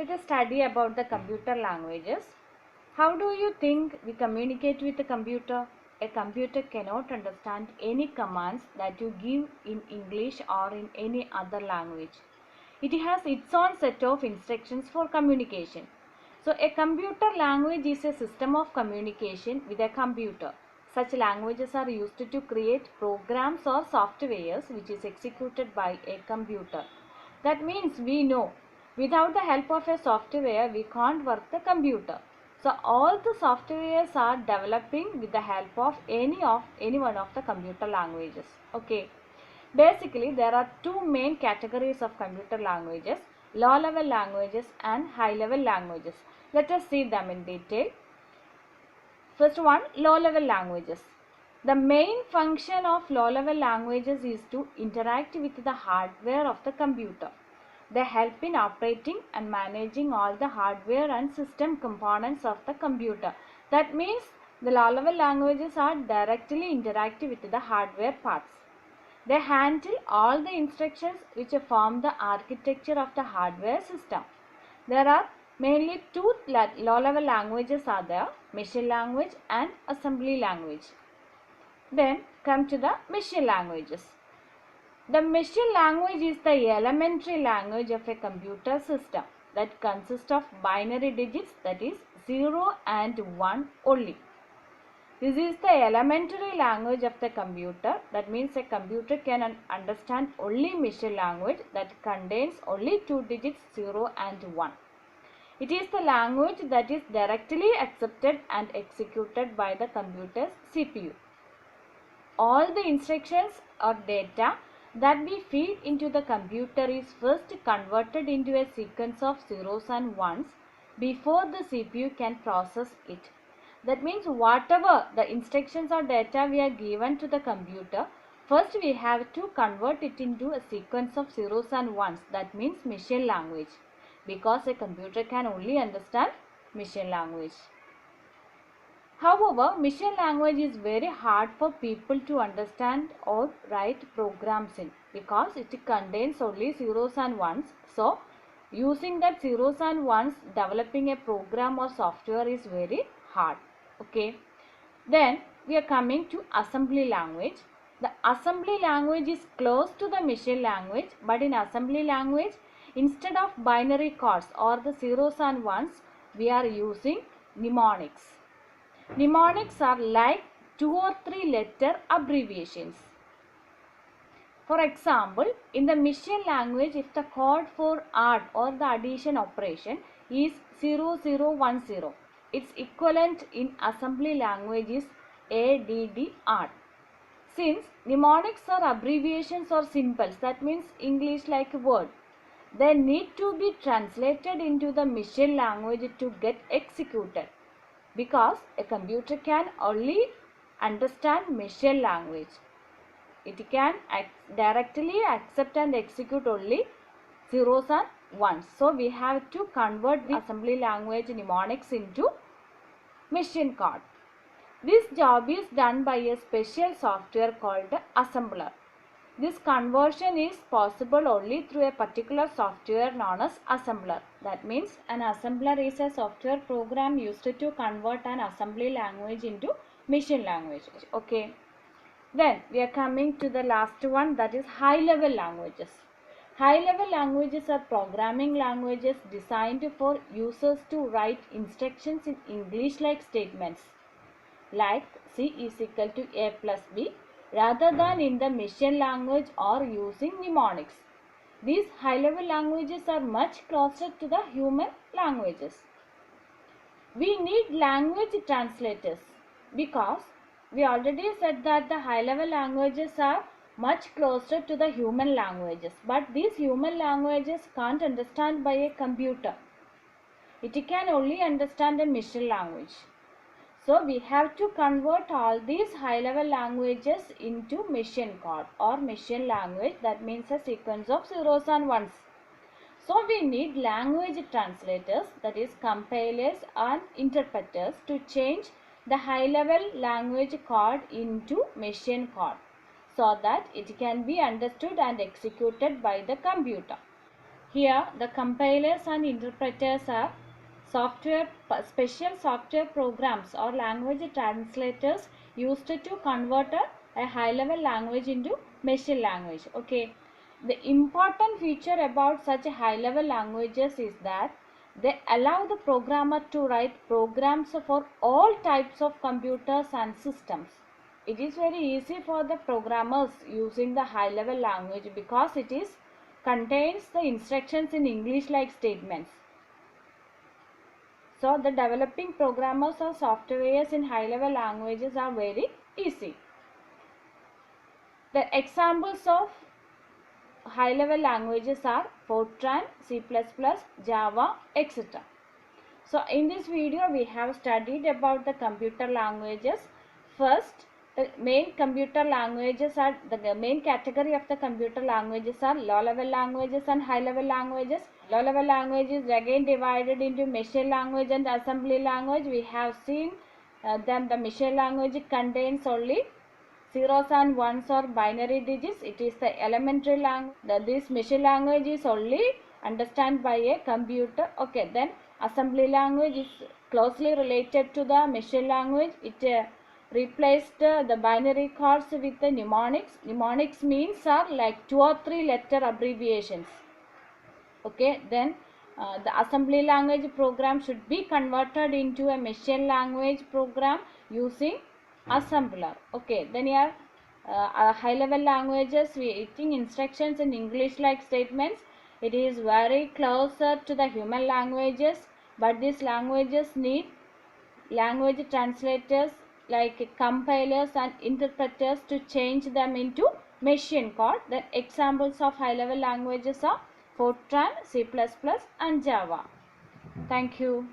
Let us study about the computer languages. How do you think we communicate with a computer? A computer cannot understand any commands that you give in English or in any other language. It has its own set of instructions for communication. So a computer language is a system of communication with a computer. Such languages are used to create programs or softwares which is executed by a computer. That means we know without the help of a software we can't work the computer. So all the softwares are developing with the help of any one of the computer languages. Okay. Basically, there are two main categories of computer languages, low-level languages and high-level languages. Let us see them in detail. First one, low-level languages. The main function of low-level languages is to interact with the hardware of the computer. They help in operating and managing all the hardware and system components of the computer. That means the low-level languages are directly interactive with the hardware parts. They handle all the instructions which form the architecture of the hardware system. There are mainly two low-level languages are there, machine language and assembly language. Then come to the machine languages. The machine language is the elementary language of a computer system that consists of binary digits, that is 0 and 1 only. This is the elementary language of the computer. That means a computer can understand only machine language that contains only two digits 0 and 1. It is the language that is directly accepted and executed by the computer's CPU. All the instructions or data that we feed into the computer is first converted into a sequence of zeros and ones before the CPU can process it. That means whatever the instructions or data we are given to the computer, first we have to convert it into a sequence of zeros and ones. That means machine language, because a computer can only understand machine language. However, machine language is very hard for people to understand or write programs in, because it contains only zeros and ones. So, using that zeros and ones, developing a program or software is very hard. Okay. Then we are coming to assembly language. The assembly language is close to the machine language, but in assembly language, instead of binary codes or the zeros and ones, we are using mnemonics. Mnemonics are like 2 or 3 letter abbreviations. For example, in the machine language, if the code for add or the addition operation is 0010, its equivalent in assembly language is ADD add. Since mnemonics are abbreviations or symbols, that means English like word, they need to be translated into the machine language to get executed, because a computer can only understand machine language. It can directly accept and execute only zeros and ones. So we have to convert the assembly language mnemonics into machine code. This job is done by a special software called assembler. This conversion is possible only through a particular software known as assembler. That means an assembler is a software program used to convert an assembly language into machine language. Okay. Then we are coming to the last one, that is high level languages. High level languages are programming languages designed for users to write instructions in English like statements like C is equal to A plus B, rather than in the machine language or using mnemonics. These high level languages are much closer to the human languages. We need language translators, because we already said that the high level languages are much closer to the human languages, but these human languages can't understand by a computer. It can only understand a machine language. So we have to convert all these high level languages into machine code or machine language, that means a sequence of zeros and ones. So we need language translators, that is compilers and interpreters, to change the high level language code into machine code so that it can be understood and executed by the computer. Here the compilers and interpreters are special software programs or language translators used to convert a high level language into machine language. Okay, the important feature about such high level languages is that they allow the programmer to write programs for all types of computers and systems. It is very easy for the programmers using the high level language because it is contains the instructions in English like statements. So the developing programmers or softwares in high level languages are very easy. The examples of high level languages are Fortran, C++, Java, etc. So in this video we have studied about the computer languages. First, the main computer languages are the main category of the computer languages are low level languages and high level languages. Low level language is again divided into machine language and assembly language. We have seen that the machine language contains only zeros and ones or binary digits. It is the elementary language. This machine language is only understood by a computer. Okay, then assembly language is closely related to the machine language. It replaced the binary codes with the mnemonics. Mnemonics means are like 2 or 3 letter abbreviations. Okay, then the assembly language program should be converted into a machine language program using assembler. Okay, then here high level languages we think instructions in English like statements. It is very closer to the human languages, but these languages need language translators like compilers and interpreters to change them into machine code. The examples of high level languages are Fortran, C++, and Java. Thank you.